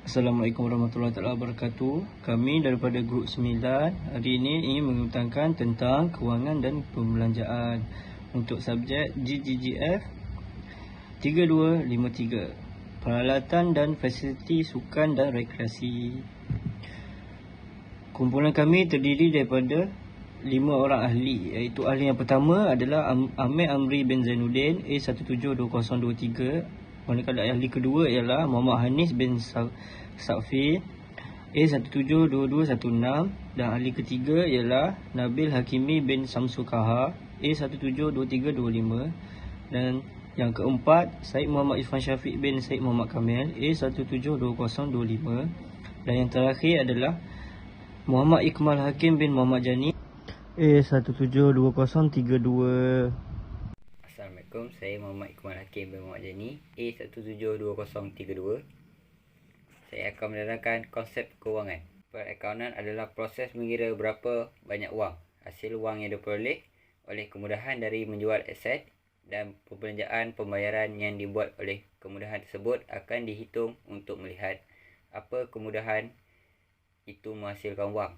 Assalamualaikum warahmatullahi wabarakatuh. Kami daripada Grup 9 hari ini ingin mengutangkan tentang kewangan dan pembelanjaan untuk subjek GGGF 3253, peralatan dan fasiliti sukan dan rekreasi. Kumpulan kami terdiri daripada 5 orang ahli, iaitu ahli yang pertama adalah Ahmad Amri bin Zainuddin A172023. Manakala ahli kedua ialah Muhammad Hanis bin Safi A172216, dan ahli ketiga ialah Nabil Hakimi bin Samsukaha A172325, dan yang keempat Syed Muhammad Irfan Syafiq bin Syed Muhammad Kamil A172025, dan yang terakhir adalah Muhammad Ikmal Hakim bin Muhammad Jani A172032. Assalamualaikum, saya Muhammad Ikmal Hakim bin Muhammad Jani A172032. Saya akan menerangkan konsep kewangan. Perakaunan adalah proses mengira berapa banyak wang, hasil wang yang diperoleh oleh kemudahan dari menjual aset, dan perbelanjaan pembayaran yang dibuat oleh kemudahan tersebut akan dihitung untuk melihat apa kemudahan itu menghasilkan wang.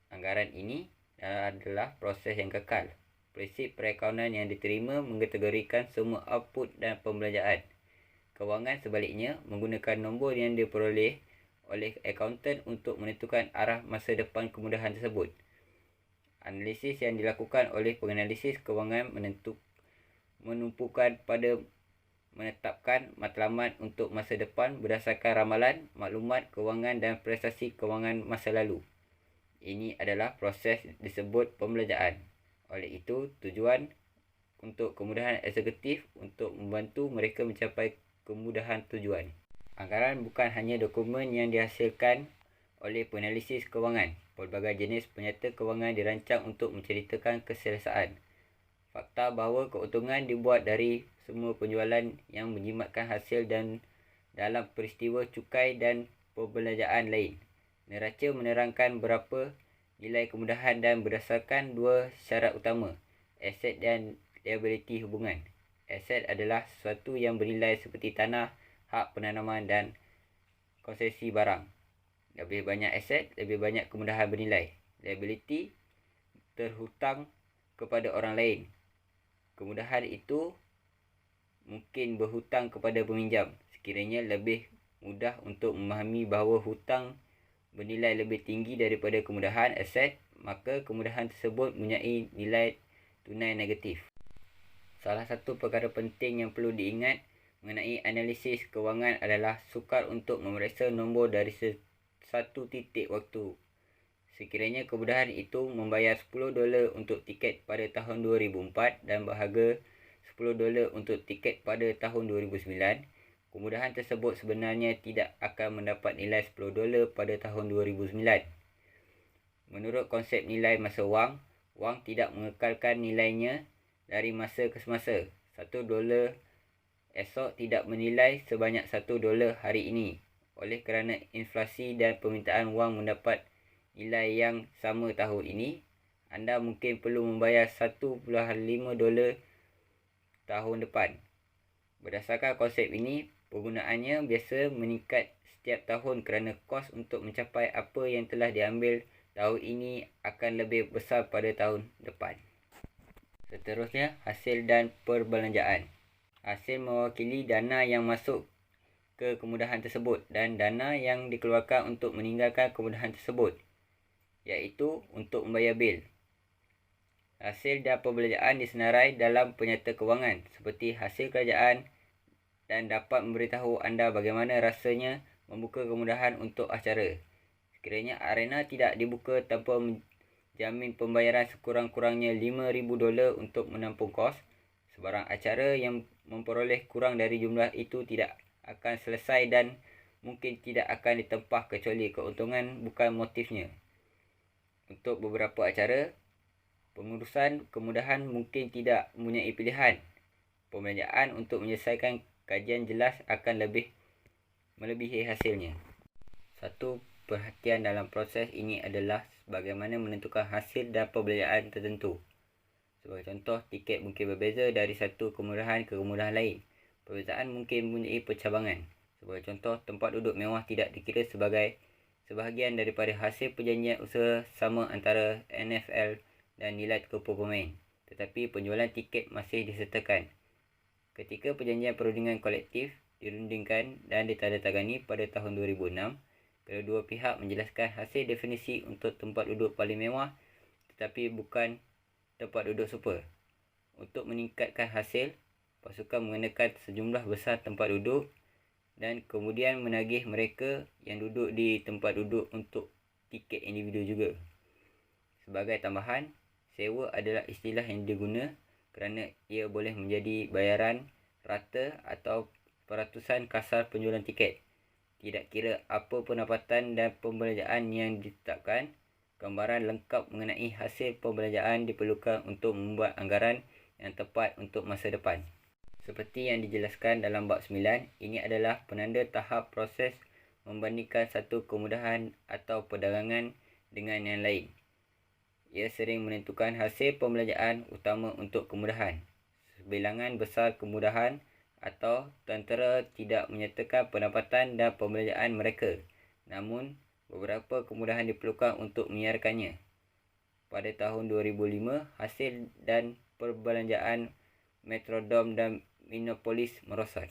Anggaran ini adalah proses yang kekal. Prinsip perakaunan yang diterima mengkategorikan semua output dan pembelanjaan. Kewangan sebaliknya menggunakan nombor yang diperoleh oleh akauntan untuk menentukan arah masa depan kemudahan tersebut. Analisis yang dilakukan oleh penganalisis kewangan menumpukan pada menetapkan matlamat untuk masa depan berdasarkan ramalan, maklumat kewangan dan prestasi kewangan masa lalu. Ini adalah proses disebut pembelanjaan. Oleh itu, tujuan untuk kemudahan eksekutif untuk membantu mereka mencapai kemudahan tujuan. Anggaran bukan hanya dokumen yang dihasilkan oleh penalisis kewangan. Pelbagai jenis penyata kewangan dirancang untuk menceritakan keselesaan. Fakta bahawa keuntungan dibuat dari semua penjualan yang menjimatkan hasil dan dalam peristiwa cukai dan perbelanjaan lain. Neraca menerangkan berapa nilai kemudahan dan berdasarkan dua syarat utama, aset dan liability hubungan. Aset adalah sesuatu yang bernilai seperti tanah, hak penanaman dan konsesi barang. Lebih banyak aset, lebih banyak kemudahan bernilai. Liability terhutang kepada orang lain. Kemudahan itu mungkin berhutang kepada peminjam. Sekiranya lebih mudah untuk memahami bahawa hutang bernilai lebih tinggi daripada kemudahan aset, maka kemudahan tersebut mempunyai nilai tunai negatif. Salah satu perkara penting yang perlu diingat mengenai analisis kewangan adalah sukar untuk memeriksa nombor dari satu titik waktu. Sekiranya kemudahan itu membayar $10 untuk tiket pada tahun 2004 dan berharga $10 untuk tiket pada tahun 2009, kemudahan tersebut sebenarnya tidak akan mendapat nilai $10 pada tahun 2009. Menurut konsep nilai masa wang, wang tidak mengekalkan nilainya dari masa ke semasa. $1 esok tidak menilai sebanyak $1 hari ini. Oleh kerana inflasi dan permintaan wang mendapat nilai yang sama tahun ini, anda mungkin perlu membayar $1.5 tahun depan. Berdasarkan konsep ini, penggunaannya biasa meningkat setiap tahun kerana kos untuk mencapai apa yang telah diambil tahun ini akan lebih besar pada tahun depan. Seterusnya, hasil dan perbelanjaan. Hasil mewakili dana yang masuk ke kemudahan tersebut dan dana yang dikeluarkan untuk meninggalkan kemudahan tersebut, iaitu untuk membayar bil. Hasil dan perbelanjaan disenarai dalam penyata kewangan seperti hasil kerajaan dan dapat memberitahu anda bagaimana rasanya membuka kemudahan untuk acara. Sekiranya arena tidak dibuka tanpa menjamin pembayaran sekurang-kurangnya $5,000 untuk menampung kos, sebarang acara yang memperoleh kurang dari jumlah itu tidak akan selesai dan mungkin tidak akan ditempah kecuali keuntungan bukan motifnya. Untuk beberapa acara, pengurusan kemudahan mungkin tidak mempunyai pilihan. Pembelanjaan untuk menyelesaikan kajian jelas akan melebihi hasilnya. Satu perhatian dalam proses ini adalah bagaimana menentukan hasil dan perbelanjaan tertentu. Sebagai contoh, tiket mungkin berbeza dari satu kemudahan ke kemudahan lain. Perbezaan mungkin mempunyai percabangan. Sebagai contoh, tempat duduk mewah tidak dikira sebagai sebahagian daripada hasil perjanjian usaha sama antara NFL dan nilai tukar pemain, tetapi penjualan tiket masih disertakan. Ketika perjanjian perundingan kolektif dirundingkan dan ditandatangani pada tahun 2006, kedua pihak menjelaskan hasil definisi untuk tempat duduk paling mewah tetapi bukan tempat duduk super. Untuk meningkatkan hasil, pasukan mengenakan sejumlah besar tempat duduk dan kemudian menagih mereka yang duduk di tempat duduk untuk tiket individu juga. Sebagai tambahan, sewa adalah istilah yang diguna kerana ia boleh menjadi bayaran rata atau peratusan kasar penjualan tiket. Tidak kira apa pendapatan dan pembelanjaan yang ditetapkan, gambaran lengkap mengenai hasil pembelanjaan diperlukan untuk membuat anggaran yang tepat untuk masa depan. Seperti yang dijelaskan dalam bab 9, ini adalah penanda tahap proses membandingkan satu kemudahan atau perdagangan dengan yang lain. Ia sering menentukan hasil pembelanjaan utama untuk kemudahan. Sebilangan besar kemudahan atau tentera tidak menyertakan pendapatan dan pembelanjaan mereka. Namun, beberapa kemudahan diperlukan untuk menyiarkannya. Pada tahun 2005, hasil dan perbelanjaan Metrodome dan Minneapolis merosot.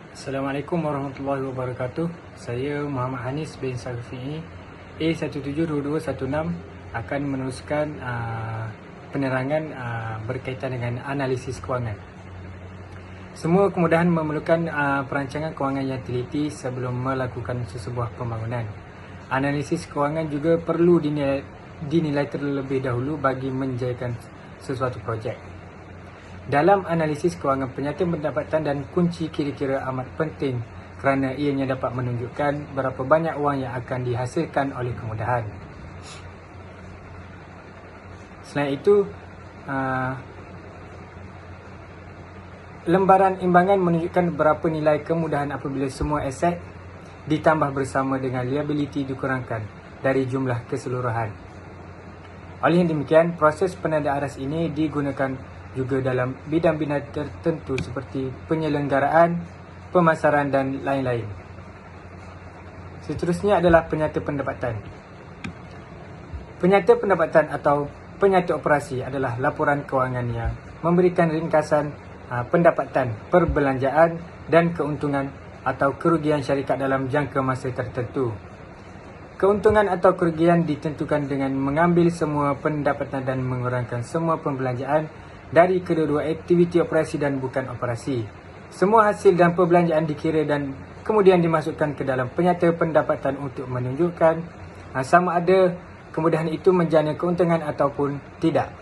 Assalamualaikum warahmatullahi wabarakatuh. Saya Muhammad Hanis bin Safi'i, A172216 akan meneruskan penerangan berkaitan dengan analisis kewangan. Semua kemudahan memerlukan perancangan kewangan yang teliti sebelum melakukan sesebuah pembangunan. Analisis kewangan juga perlu dinilai terlebih dahulu bagi menjayakan sesuatu projek. Dalam analisis kewangan, penyata pendapatan dan kunci kira-kira amat penting kerana ianya dapat menunjukkan berapa banyak wang yang akan dihasilkan oleh kemudahan. Selain itu, lembaran imbangan menunjukkan berapa nilai kemudahan apabila semua aset ditambah bersama dengan liability dikurangkan dari jumlah keseluruhan. Oleh yang demikian, proses penandaan aras ini digunakan juga dalam bidang-bidang tertentu seperti penyelenggaraan, pemasaran dan lain-lain. Seterusnya adalah penyata pendapatan. Penyata pendapatan atau penyata operasi adalah laporan kewangan yang memberikan ringkasan pendapatan, perbelanjaan dan keuntungan atau kerugian syarikat dalam jangka masa tertentu. Keuntungan atau kerugian ditentukan dengan mengambil semua pendapatan dan mengurangkan semua pembelanjaan dari kedua-dua aktiviti operasi dan bukan operasi. Semua hasil dan perbelanjaan dikira dan kemudian dimasukkan ke dalam penyata pendapatan untuk menunjukkan sama ada kemudahan itu menjana keuntungan ataupun tidak.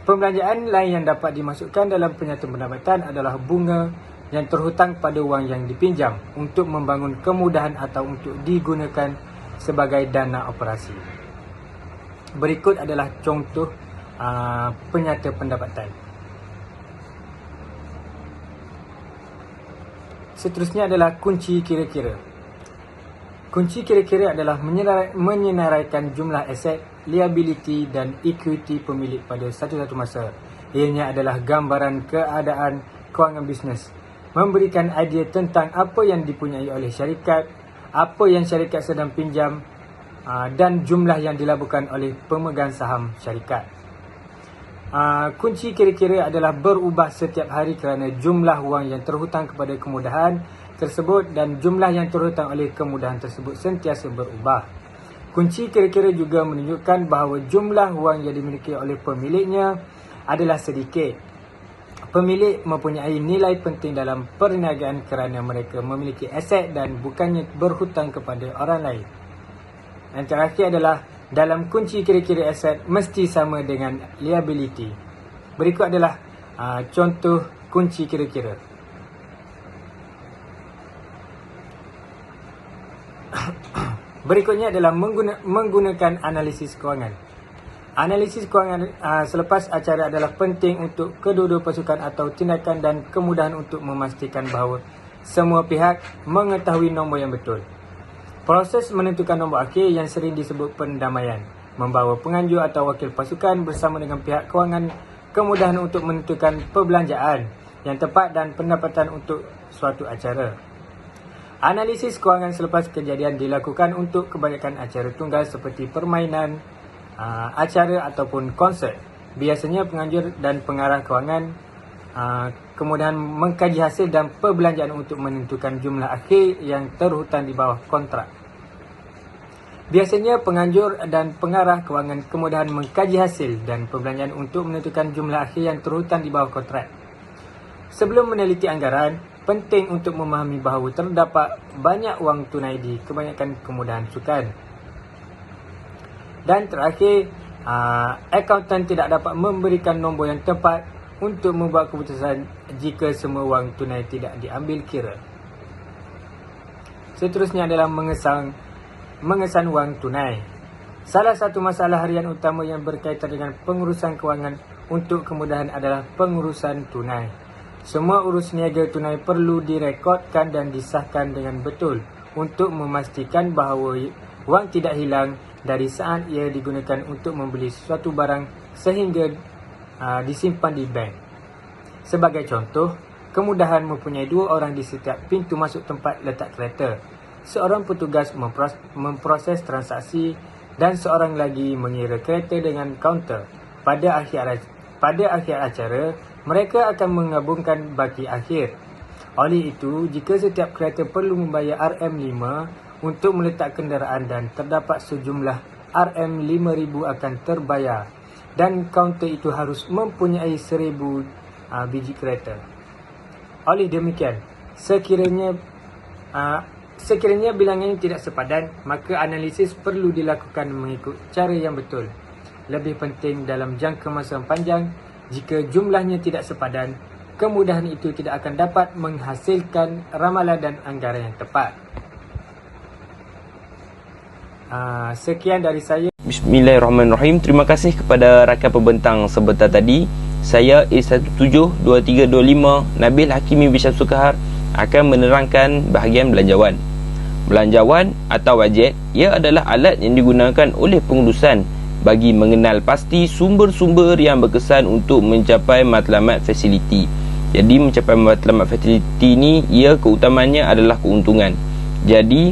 Pembelanjaan lain yang dapat dimasukkan dalam penyata pendapatan adalah bunga yang terhutang pada wang yang dipinjam untuk membangun kemudahan atau untuk digunakan sebagai dana operasi. Berikut adalah contoh penyata pendapatan. Seterusnya adalah kunci kira-kira. Kunci kira-kira adalah menyenaraikan jumlah aset, liability dan equity pemilik pada satu-satu masa. Ianya adalah gambaran keadaan kewangan bisnes, memberikan idea tentang apa yang dipunyai oleh syarikat, apa yang syarikat sedang pinjam dan jumlah yang dilaburkan oleh pemegang saham syarikat. Kunci kira-kira adalah berubah setiap hari kerana jumlah wang yang terhutang kepada kemudahan tersebut dan jumlah yang terhutang oleh kemudahan tersebut sentiasa berubah. Kunci kira-kira juga menunjukkan bahawa jumlah wang yang dimiliki oleh pemiliknya adalah sedikit. Pemilik mempunyai nilai penting dalam perniagaan kerana mereka memiliki aset dan bukannya berhutang kepada orang lain. Yang terakhir adalah dalam kunci kira-kira aset mesti sama dengan liability. Berikut adalah contoh kunci kira-kira. Berikutnya adalah menggunakan analisis kewangan. Analisis kewangan selepas acara adalah penting untuk kedua-dua pasukan atau tindakan dan kemudahan untuk memastikan bahawa semua pihak mengetahui nombor yang betul. Proses menentukan nombor akhir yang sering disebut pendamaian membawa penganjur atau wakil pasukan bersama dengan pihak kewangan kemudahan untuk menentukan perbelanjaan yang tepat dan pendapatan untuk suatu acara. Analisis kewangan selepas kejadian dilakukan untuk kebanyakan acara tunggal seperti permainan, acara ataupun konsert. Biasanya penganjur dan pengarah kewangan kemudian mengkaji hasil dan perbelanjaan untuk menentukan jumlah akhir yang terhutang di bawah kontrak. Biasanya penganjur dan pengarah kewangan kemudian mengkaji hasil dan perbelanjaan untuk menentukan jumlah akhir yang terhutang di bawah kontrak. Sebelum meneliti anggaran, penting untuk memahami bahawa terdapat banyak wang tunai di kebanyakan kemudahan sukan. Dan terakhir, akauntan tidak dapat memberikan nombor yang tepat untuk membuat keputusan jika semua wang tunai tidak diambil kira. Seterusnya adalah mengesan wang tunai. Salah satu masalah harian utama yang berkaitan dengan pengurusan kewangan untuk kemudahan adalah pengurusan tunai. Semua urus niaga tunai perlu direkodkan dan disahkan dengan betul untuk memastikan bahawa wang tidak hilang dari saat ia digunakan untuk membeli sesuatu barang sehingga disimpan di bank. Sebagai contoh, kemudahan mempunyai 2 orang di setiap pintu masuk tempat letak kereta. Seorang petugas memproses transaksi dan seorang lagi mengira kereta dengan kaunter. Pada akhir acara, mereka akan menggabungkan baki akhir. Oleh itu, jika setiap kereta perlu membayar RM5 untuk meletak kenderaan dan terdapat sejumlah RM5,000 akan terbayar dan kaunter itu harus mempunyai 1,000 biji kereta. Oleh demikian, sekiranya bilangan ini tidak sepadan, maka analisis perlu dilakukan mengikut cara yang betul. Lebih penting dalam jangka masa panjang, jika jumlahnya tidak sepadan, kemudahan itu tidak akan dapat menghasilkan ramalan dan anggaran yang tepat. Sekian dari saya. Bismillahirrahmanirrahim. Terima kasih kepada rakan pembentang sebentar tadi. Saya A172325 Nabil Hakimi bin Syamsul Kahar akan menerangkan bahagian belanjawan. Belanjawan atau bajet, ia adalah alat yang digunakan oleh pengurusan bagi mengenal pasti sumber-sumber yang berkesan untuk mencapai matlamat fasiliti. Jadi mencapai matlamat fasiliti ni, ia keutamaannya adalah keuntungan. Jadi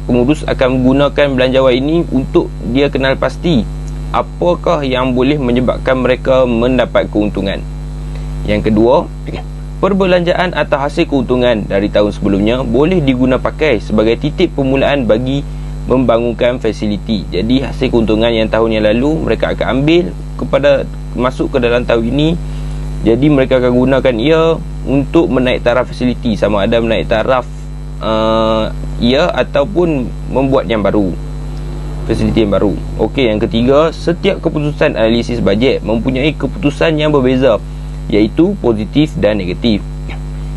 pengurus akan menggunakan belanjawan ini untuk dia kenal pasti apakah yang boleh menyebabkan mereka mendapat keuntungan. Yang kedua, perbelanjaan atau hasil keuntungan dari tahun sebelumnya boleh diguna pakai sebagai titik permulaan bagi membangunkan fasiliti. Jadi hasil keuntungan yang tahun yang lalu mereka akan ambil masuk ke dalam tahun ini. Jadi mereka akan gunakan ia untuk menaik taraf fasiliti, sama ada menaik taraf ia ataupun membuat yang baru, fasiliti yang baru. Okey, yang ketiga, setiap keputusan analisis bajet mempunyai keputusan yang berbeza, iaitu positif dan negatif.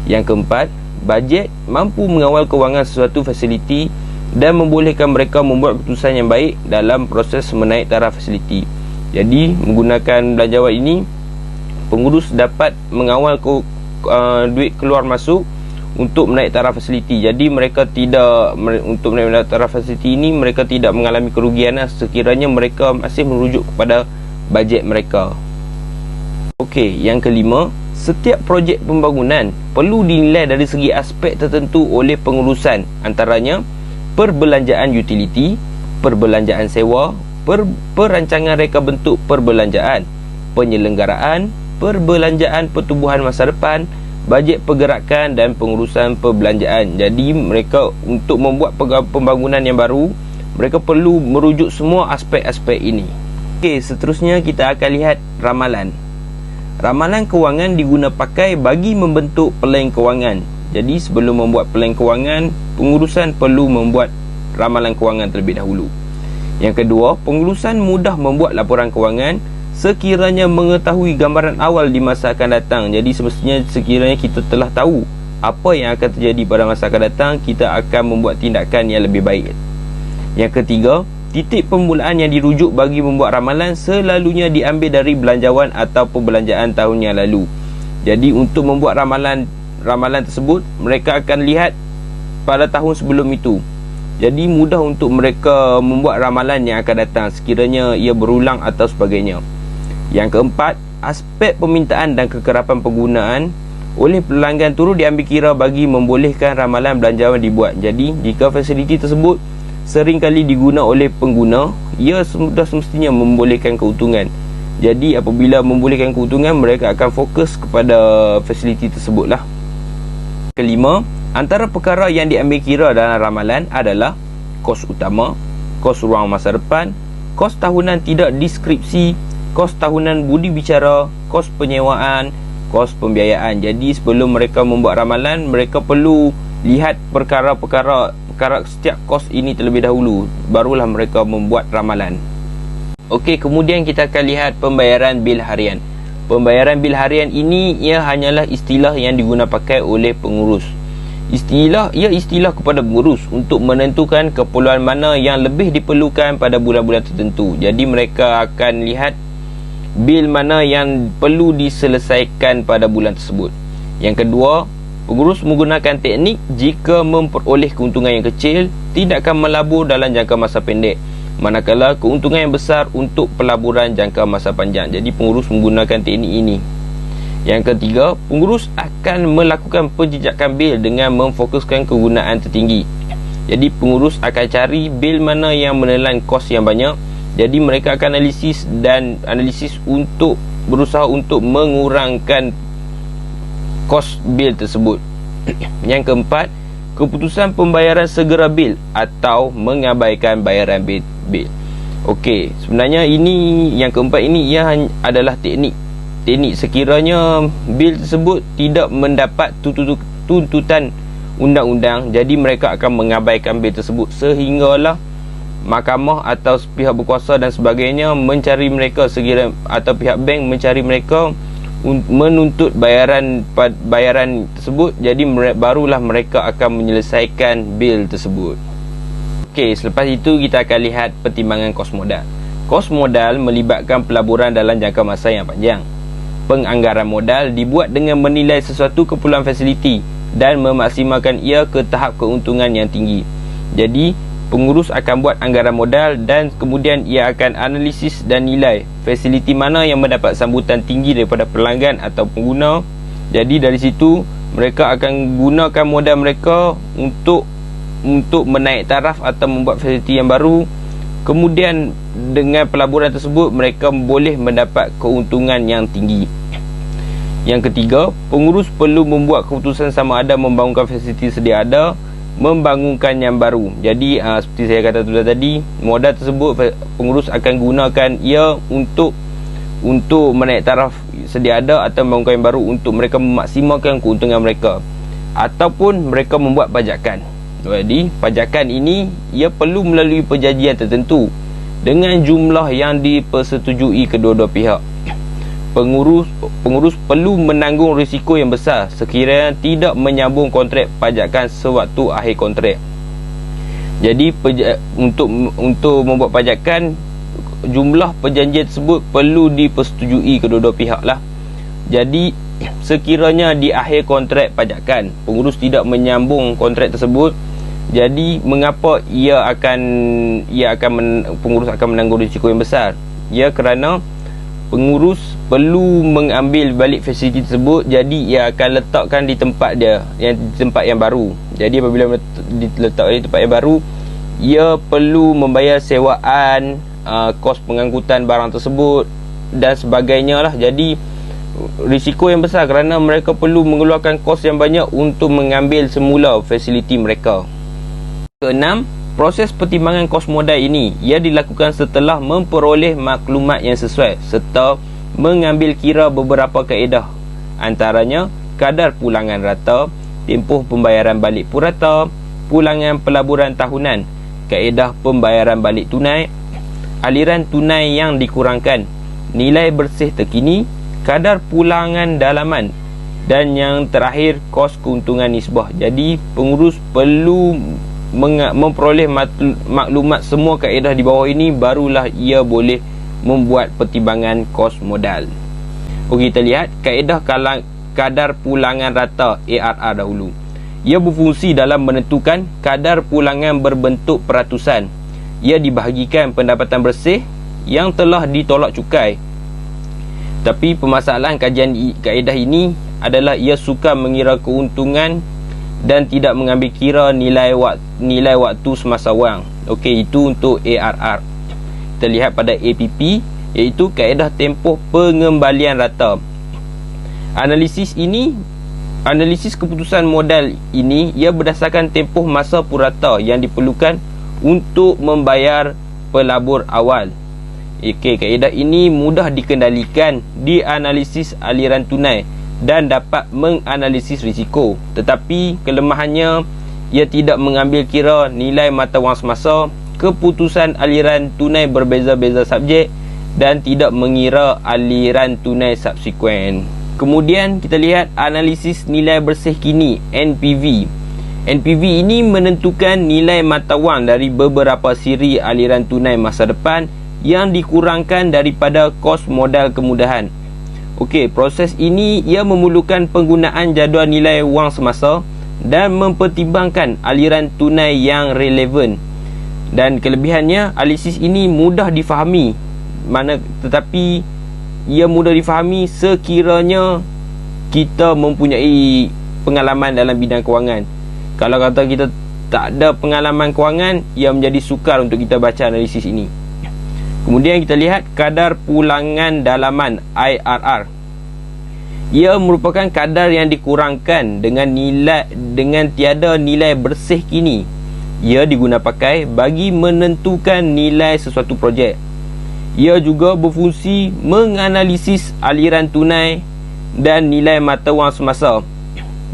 Yang keempat, bajet mampu mengawal kewangan sesuatu fasiliti dan membolehkan mereka membuat keputusan yang baik dalam proses menaik taraf fasiliti. Jadi menggunakan belanjawan ini, pengurus dapat mengawal duit keluar masuk untuk menaik taraf fasiliti. Jadi mereka tidak, untuk menaik taraf fasiliti ini, mereka tidak mengalami kerugian sekiranya mereka masih merujuk kepada bajet mereka. Okey, yang kelima, setiap projek pembangunan perlu dinilai dari segi aspek tertentu oleh pengurusan, antaranya perbelanjaan utiliti, perbelanjaan sewa, perancangan reka bentuk perbelanjaan, penyelenggaraan, perbelanjaan pertubuhan masa depan, bajet pergerakan dan pengurusan perbelanjaan. Jadi mereka untuk membuat pembangunan yang baru, mereka perlu merujuk semua aspek-aspek ini. Okey, seterusnya kita akan lihat ramalan. Ramalan kewangan diguna pakai bagi membentuk pelan kewangan. Jadi sebelum membuat pelan kewangan, pengurusan perlu membuat ramalan kewangan terlebih dahulu. Yang kedua, pengurusan mudah membuat laporan kewangan sekiranya mengetahui gambaran awal di masa akan datang. Jadi semestinya sekiranya kita telah tahu apa yang akan terjadi pada masa akan datang, kita akan membuat tindakan yang lebih baik. Yang ketiga, titik permulaan yang dirujuk bagi membuat ramalan selalunya diambil dari belanjawan atau perbelanjaan tahun yang lalu. Jadi untuk membuat ramalan tersebut, mereka akan lihat pada tahun sebelum itu. Jadi mudah untuk mereka membuat ramalan yang akan datang sekiranya ia berulang atau sebagainya. Yang keempat, aspek permintaan dan kekerapan penggunaan oleh pelanggan turut diambil kira bagi membolehkan ramalan belanjawan dibuat. Jadi jika fasiliti tersebut sering kali diguna oleh pengguna, ia sudah semestinya membolehkan keuntungan. Jadi apabila membolehkan keuntungan, mereka akan fokus kepada fasiliti tersebut lah. Kelima, antara perkara yang diambil kira dalam ramalan adalah kos utama, kos ruang masa depan, kos tahunan tidak deskripsi, kos tahunan budi bicara, kos penyewaan, kos pembiayaan. Jadi sebelum mereka membuat ramalan, mereka perlu lihat perkara setiap kos ini terlebih dahulu, barulah mereka membuat ramalan. Okey, kemudian kita akan lihat pembayaran bil harian. Pembayaran bil harian ini ia hanyalah istilah yang digunakan pakai oleh pengurus. Istilah kepada pengurus untuk menentukan keperluan mana yang lebih diperlukan pada bulan-bulan tertentu. Jadi mereka akan lihat bil mana yang perlu diselesaikan pada bulan tersebut. Yang kedua, pengurus menggunakan teknik jika memperoleh keuntungan yang kecil, tidak akan melabur dalam jangka masa pendek, manakala keuntungan yang besar untuk pelaburan jangka masa panjang. Jadi pengurus menggunakan teknik ini. Yang ketiga, pengurus akan melakukan penjejakan bil dengan memfokuskan kegunaan tertinggi. Jadi pengurus akan cari bil mana yang menelan kos yang banyak. Jadi mereka akan analisis untuk berusaha untuk mengurangkan kos bil tersebut. Yang keempat, keputusan pembayaran segera bil atau mengabaikan bayaran bil. Okey, sebenarnya ini yang keempat ini ia adalah teknik sekiranya bil tersebut tidak mendapat tuntutan undang-undang, jadi mereka akan mengabaikan bil tersebut sehinggalah mahkamah atau pihak berkuasa dan sebagainya mencari mereka atau pihak bank mencari mereka menuntut bayaran tersebut. Jadi barulah mereka akan menyelesaikan bil tersebut. Okey, selepas itu kita akan lihat pertimbangan kos modal. Kos modal melibatkan pelaburan dalam jangka masa yang panjang. Penganggaran modal dibuat dengan menilai sesuatu keperluan fasiliti dan memaksimalkan ia ke tahap keuntungan yang tinggi. Jadi pengurus akan buat anggaran modal dan kemudian ia akan analisis dan nilai fasiliti mana yang mendapat sambutan tinggi daripada pelanggan atau pengguna. Jadi dari situ mereka akan gunakan modal mereka untuk menaik taraf atau membuat fasiliti yang baru. Kemudian dengan pelaburan tersebut mereka boleh mendapat keuntungan yang tinggi. Yang ketiga, pengurus perlu membuat keputusan sama ada membangunkan fasiliti sedia ada, membangunkan yang baru. Jadi seperti saya kata tadi, modal tersebut pengurus akan gunakan ia untuk menaik taraf sedia ada atau membangunkan yang baru untuk mereka memaksimalkan keuntungan mereka, ataupun mereka membuat pajakan. Jadi pajakan ini ia perlu melalui perjanjian tertentu dengan jumlah yang dipersetujui kedua-dua pihak. Pengurus perlu menanggung risiko yang besar sekiranya tidak menyambung kontrak pajakan sewaktu akhir kontrak. Jadi untuk membuat pajakan, jumlah perjanjian tersebut perlu dipersetujui kedua-dua pihak lah. Jadi sekiranya di akhir kontrak pajakan pengurus tidak menyambung kontrak tersebut, jadi mengapa pengurus akan menanggung risiko yang besar? Ya, kerana pengurus perlu mengambil balik fasiliti tersebut, jadi ia akan letakkan di tempat yang baru. Jadi apabila diletakkan di tempat yang baru, ia perlu membayar sewaan, kos pengangkutan barang tersebut dan sebagainya lah. Jadi risiko yang besar kerana mereka perlu mengeluarkan kos yang banyak untuk mengambil semula fasiliti mereka. Keenam, proses pertimbangan kos modal ini ia dilakukan setelah memperoleh maklumat yang sesuai serta mengambil kira beberapa kaedah, antaranya kadar pulangan rata, tempoh pembayaran balik purata, pulangan pelaburan tahunan, kaedah pembayaran balik tunai, aliran tunai yang dikurangkan, nilai bersih terkini, kadar pulangan dalaman, dan yang terakhir kos keuntungan nisbah. Jadi pengurus perlu memperoleh maklumat semua kaedah di bawah ini, barulah ia boleh membuat pertimbangan kos modal. Okey, kita lihat kaedah kadar pulangan rata ARR dahulu. Ia berfungsi dalam menentukan kadar pulangan berbentuk peratusan. Ia dibahagikan pendapatan bersih yang telah ditolak cukai. Tapi permasalahan kajian kaedah ini adalah ia suka mengira keuntungan dan tidak mengambil kira nilai waktu semasa wang. Okey, itu untuk ARR. Kita lihat pada APP, iaitu kaedah tempoh pengembalian rata. Analisis keputusan modal ini ia berdasarkan tempoh masa purata yang diperlukan untuk membayar pelabur awal. Okey, kaedah ini mudah dikendalikan di analisis aliran tunai dan dapat menganalisis risiko. Tetapi kelemahannya, ia tidak mengambil kira nilai mata wang semasa, keputusan aliran tunai berbeza-beza subjek dan tidak mengira aliran tunai subsekuen. Kemudian kita lihat analisis nilai bersih kini, NPV. NPV ini menentukan nilai mata wang dari beberapa siri aliran tunai masa depan yang dikurangkan daripada kos modal kemudahan. Okey, proses ini ia memerlukan penggunaan jadual nilai wang semasa dan mempertimbangkan aliran tunai yang relevan. Dan kelebihannya, analisis ini mudah difahami, tetapi ia mudah difahami sekiranya kita mempunyai pengalaman dalam bidang kewangan. Kalau kata kita tak ada pengalaman kewangan, ia menjadi sukar untuk kita baca analisis ini. Kemudian kita lihat kadar pulangan dalaman, IRR. Ia merupakan kadar yang dikurangkan dengan tiada nilai bersih kini. Ia diguna pakai bagi menentukan nilai sesuatu projek. Ia juga berfungsi menganalisis aliran tunai dan nilai mata wang semasa.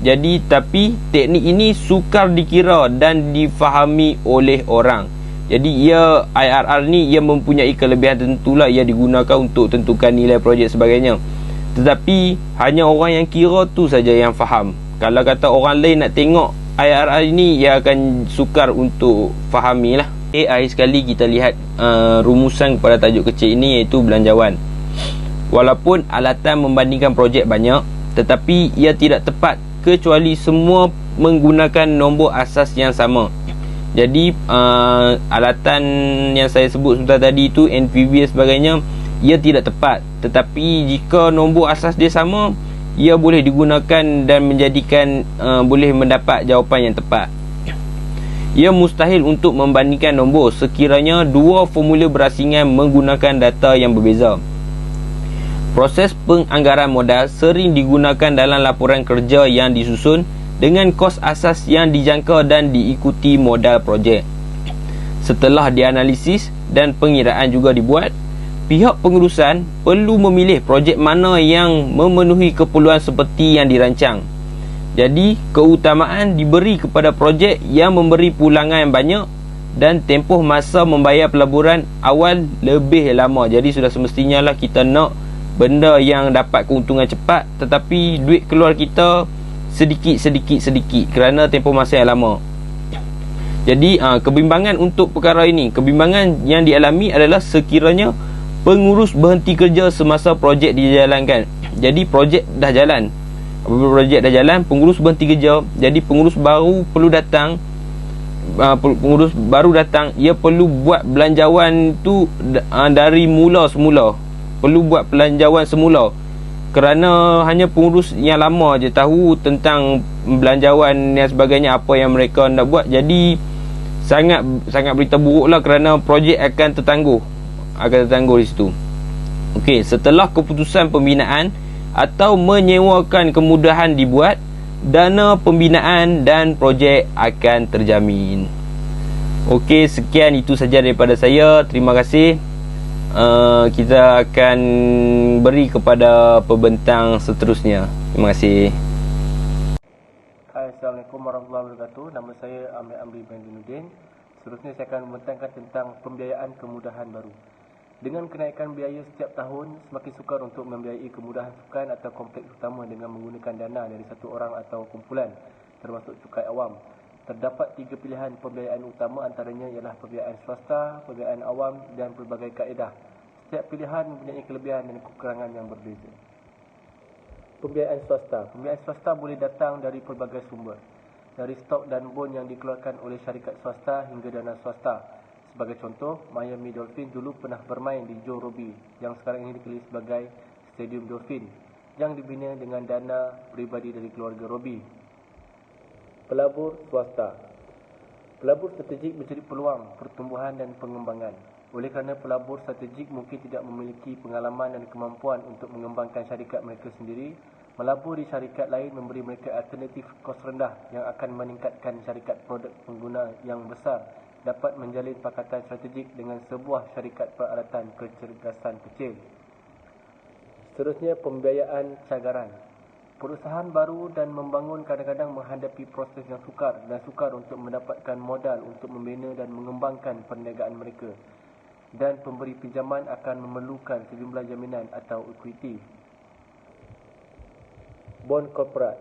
Jadi, tapi teknik ini sukar dikira dan difahami oleh orang. Jadi IRR ni ia mempunyai kelebihan tentulah, ia digunakan untuk tentukan nilai projek sebagainya. Tetapi hanya orang yang kira tu saja yang faham. Kalau kata orang lain nak tengok IRR ini, ia akan sukar untuk fahami lah. Akhir sekali kita lihat rumusan kepada tajuk kecil ini, iaitu belanjawan. Walaupun alatan membandingkan projek banyak, tetapi ia tidak tepat kecuali semua menggunakan nombor asas yang sama. Jadi alatan yang saya sebut sebentar tadi itu, NPV dan sebagainya, ia tidak tepat. Tetapi jika nombor asas dia sama, ia boleh digunakan dan menjadikan boleh mendapat jawapan yang tepat. Ia mustahil untuk membandingkan nombor sekiranya dua formula berasingan menggunakan data yang berbeza. Proses penganggaran modal sering digunakan dalam laporan kerja yang disusun dengan kos asas yang dijangka dan diikuti modal projek. Setelah dianalisis dan pengiraan juga dibuat, pihak pengurusan perlu memilih projek mana yang memenuhi keperluan seperti yang dirancang. Jadi, keutamaan diberi kepada projek yang memberi pulangan yang banyak dan tempoh masa membayar pelaburan awal lebih lama. Jadi, sudah semestinya lah kita nak benda yang dapat keuntungan cepat, tetapi duit keluar kita sedikit kerana tempoh masa yang lama. Jadi kebimbangan untuk perkara ini, kebimbangan yang dialami adalah sekiranya pengurus berhenti kerja semasa projek dijalankan. Jadi projek dah jalan, apabila projek dah jalan, pengurus berhenti kerja. Jadi pengurus baru perlu datang. Ia perlu buat belanjawan tu dari mula semula. Perlu buat belanjawan semula, kerana hanya pengurus yang lama je tahu tentang belanjawan dan sebagainya, apa yang mereka nak buat. Jadi sangat berita buruk lah, kerana projek akan tertangguh di situ. Okey, setelah keputusan pembinaan atau menyewakan kemudahan dibuat, dana pembinaan dan projek akan terjamin. Okey, sekian itu saja daripada saya. Terima kasih. Kita akan beri kepada pembentang seterusnya. Terima kasih. Hai, Assalamualaikum warahmatullahi wabarakatuh. Nama saya Amir Amri bin Dinuddin. Seterusnya saya akan membentangkan tentang pembiayaan kemudahan baru. Dengan kenaikan biaya setiap tahun, semakin sukar untuk membiayai kemudahan sukan atau kompleks utama dengan menggunakan dana dari satu orang atau kumpulan, termasuk cukai awam. Terdapat 3 pilihan pembiayaan utama, antaranya ialah pembiayaan swasta, pembiayaan awam dan pelbagai kaedah. Setiap pilihan mempunyai kelebihan dan kekurangan yang berbeza. Pembiayaan swasta. Pembiayaan swasta boleh datang dari pelbagai sumber. Dari stok dan bon yang dikeluarkan oleh syarikat swasta hingga dana swasta. Sebagai contoh, Miami Dolphins dulu pernah bermain di Joe Robbie yang sekarang ini dikenali sebagai Stadium Dolphin. yang dibina dengan dana peribadi dari keluarga Robi. Pelabur swasta. Pelabur strategik menjadi peluang pertumbuhan dan pengembangan. Oleh kerana pelabur strategik mungkin tidak memiliki pengalaman dan kemampuan untuk mengembangkan syarikat mereka sendiri, melabur di syarikat lain memberi mereka alternatif kos rendah yang akan meningkatkan syarikat produk pengguna yang besar dapat menjalin pakatan strategik dengan sebuah syarikat peralatan kecergasan kecil. Seterusnya, pembiayaan cagaran. Perusahaan baru dan membangun kadang-kadang menghadapi proses yang sukar untuk mendapatkan modal untuk membina dan mengembangkan perniagaan mereka. Dan pemberi pinjaman akan memerlukan sejumlah jaminan atau ekuiti. Bond korporat.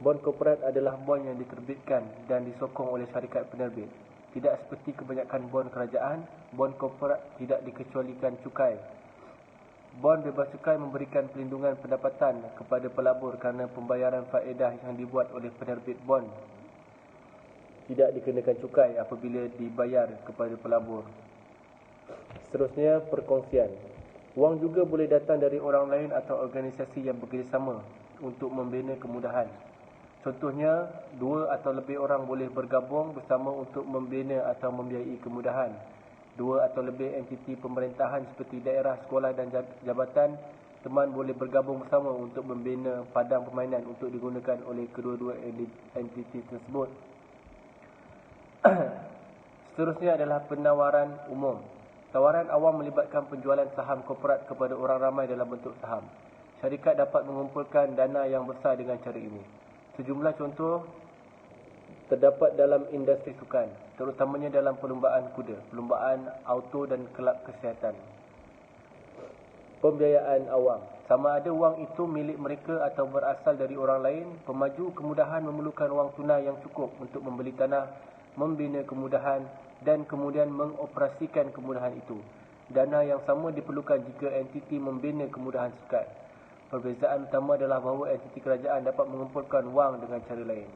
Bond korporat adalah bond yang diterbitkan dan disokong oleh syarikat penerbit. Tidak seperti kebanyakan bond kerajaan, bond korporat tidak dikecualikan cukai. Bond bebas cukai memberikan perlindungan pendapatan kepada pelabur kerana pembayaran faedah yang dibuat oleh penerbit bond tidak dikenakan cukai apabila dibayar kepada pelabur. Seterusnya, perkongsian. Wang juga boleh datang dari orang lain atau organisasi yang bekerjasama untuk membina kemudahan. Contohnya, 2 atau lebih orang boleh bergabung bersama untuk membina atau membiayai kemudahan. 2 atau lebih entiti pemerintahan seperti daerah, sekolah dan jabatan teman boleh bergabung bersama untuk membina padang permainan untuk digunakan oleh kedua-dua entiti tersebut. Seterusnya adalah penawaran umum. Tawaran awam melibatkan penjualan saham korporat kepada orang ramai dalam bentuk saham. Syarikat dapat mengumpulkan dana yang besar dengan cara ini. Sejumlah contoh terdapat dalam industri sukan, terutamanya dalam perlumbaan kuda, perlumbaan auto dan kelab kesihatan. Pembiayaan awam. Sama ada wang itu milik mereka atau berasal dari orang lain, pemaju kemudahan memerlukan wang tunai yang cukup untuk membeli tanah, membina kemudahan dan kemudian mengoperasikan kemudahan itu. Dana yang sama diperlukan jika entiti membina kemudahan sukan. Perbezaan utama adalah bahawa entiti kerajaan dapat mengumpulkan wang dengan cara lain.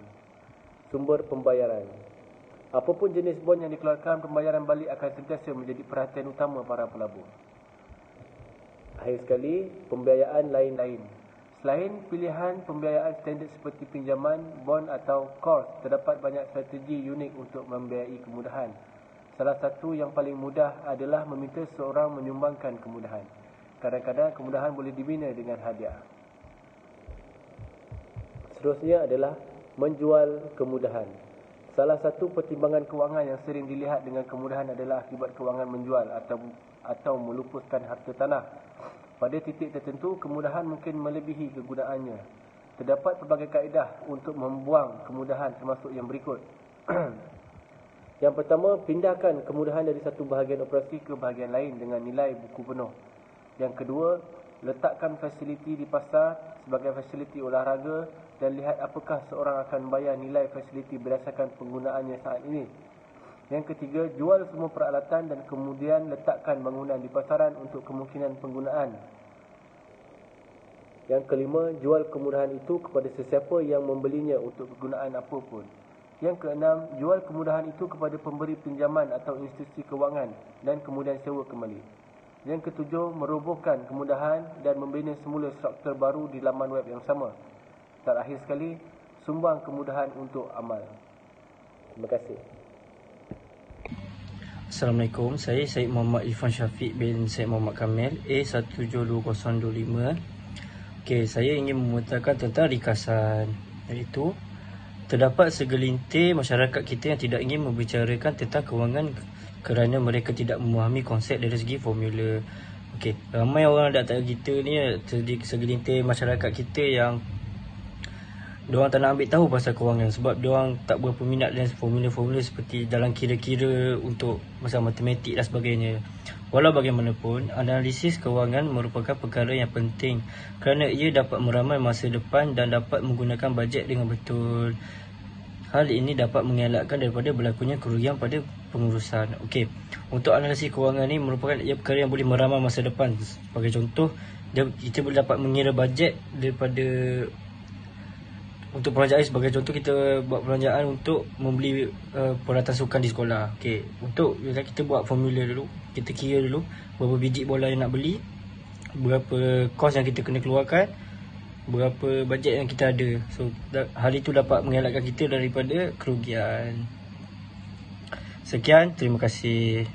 Sumber pembayaran. Apapun jenis bond yang dikeluarkan, pembayaran balik akan sentiasa menjadi perhatian utama para pelabur. Akhir sekali, pembiayaan lain-lain. Selain pilihan pembiayaan standard seperti pinjaman, bond atau kos, terdapat banyak strategi unik untuk membiayai kemudahan. Salah satu yang paling mudah adalah meminta seorang menyumbangkan kemudahan. Kadang-kadang kemudahan boleh dibina dengan hadiah. Seterusnya adalah menjual kemudahan. Salah satu pertimbangan kewangan yang sering dilihat dengan kemudahan adalah akibat kewangan menjual atau melupuskan harta tanah. Pada titik tertentu, kemudahan mungkin melebihi kegunaannya. Terdapat pelbagai kaedah untuk membuang kemudahan termasuk yang berikut. Yang pertama, pindahkan kemudahan dari satu bahagian operasi ke bahagian lain dengan nilai buku penuh. Yang kedua, letakkan fasiliti di pasar sebagai fasiliti olahraga dan lihat apakah seorang akan bayar nilai fasiliti berdasarkan penggunaannya saat ini. Yang ketiga, jual semua peralatan dan kemudian letakkan bangunan di pasaran untuk kemungkinan penggunaan. Yang kelima, jual kemudahan itu kepada sesiapa yang membelinya untuk kegunaan apapun. Yang keenam, jual kemudahan itu kepada pemberi pinjaman atau institusi kewangan dan kemudian sewa kembali. Yang ketujuh, merobohkan kemudahan dan membina semula struktur baru di laman web yang sama. Terakhir sekali, sumbang kemudahan untuk amal. Terima kasih. Assalamualaikum, saya Syed Muhammad Irfan Syafiq bin Syed Muhammad Kamil, A172025. Okey, saya ingin memutarakan tentang ringkasan, iaitu terdapat segelintir masyarakat kita yang tidak ingin membicarakan tentang kewangan kerana mereka tidak memahami konsep dari segi formula. Okey, ramai orang di antara kita ni, segelintir masyarakat kita yang diorang tak nak ambil tahu pasal kewangan sebab diorang tak berapa minat dengan formula-formula seperti dalam kira-kira untuk masalah matematik dan sebagainya. Walau bagaimanapun, analisis kewangan merupakan perkara yang penting kerana ia dapat meramal masa depan dan dapat menggunakan bajet dengan betul. Hal ini dapat mengelakkan daripada berlakunya kerugian pada pengurusan. Okey, untuk analisis kewangan ni merupakan perkara yang boleh meramal masa depan. Sebagai contoh, kita boleh dapat mengira bajet daripada untuk perancangan. Sebagai contoh, kita buat perancangan untuk membeli peralatan sukan di sekolah. Okey, untuk kita buat formula dulu, kita kira dulu berapa biji bola yang nak beli, berapa kos yang kita kena keluarkan, berapa bajet yang kita ada. So hal itu dapat mengelakkan kita daripada kerugian. Sekian, terima kasih.